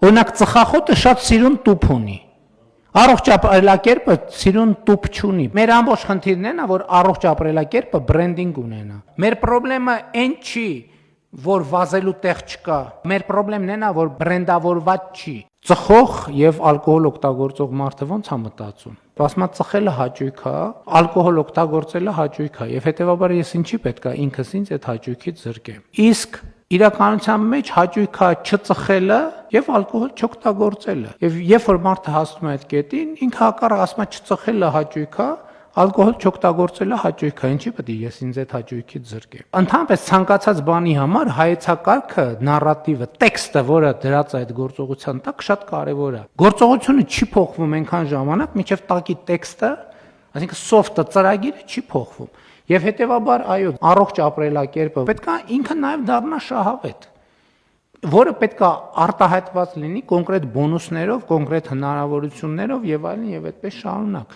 Օրինակ ծխախոտը շատ սիրուն տուփ ունի։ Առողջ ապրելակերպը սիրուն տուփ չունի։ Մեր ամբողջ խնդիրն է, որ առողջ ապրելակերպը բրենդինգ ունենա։ Մեր խնդրեմը այն չի, որ վազելու տեղ չկա։ Մեր խնդրեմն է, որ բրենդավորված չի։ Ծխող եւ ալկոհոլ օգտագործող մարդը ո՞նց է մտածում։ Ասում է ծխելը հաճույք է, ալկոհոլ օգտագործելը հաճույք է, եւ հետեւաբար ես ինչի պետք է ինքս ինձ այդ հաճույքից զրկեմ։ Իսկ իրականության մեջ հաճույք է չծխելը եւ ալկոհոլ չօգտագործելը։ Եվ երբ որ մարդը հասնում է այդ կետին, ինքը հակառակ ասում է չծխելը հաճույք է, ալկոհոլ չօգտագործելը հաճույք է, ինչի պետք է ես ինձ այդ հաճույքից զրկեմ։ Ընդհանրապես ցանկացած բանի համար հայեցակարգը, նարատիվը, տեքստը, որը դրած է այդ գործողության տակ, շատ կարևոր է։ Գործողությունը չի փոխվում այնքան ժամանակ, մինչև տակի տեքստը, այսինքն soft-ը, ծրագիրը չի փոխվում։ Եվ հետեւաբար, այո, առողջ ապրելակերպը պետք է ինքը նաև դառնա շահավետ, որը պետք է արտահայտված լինի կոնկրետ բոնուսներով, կոնկրետ հնարավորություններով եւ այլն եւ այդպես շարունակ։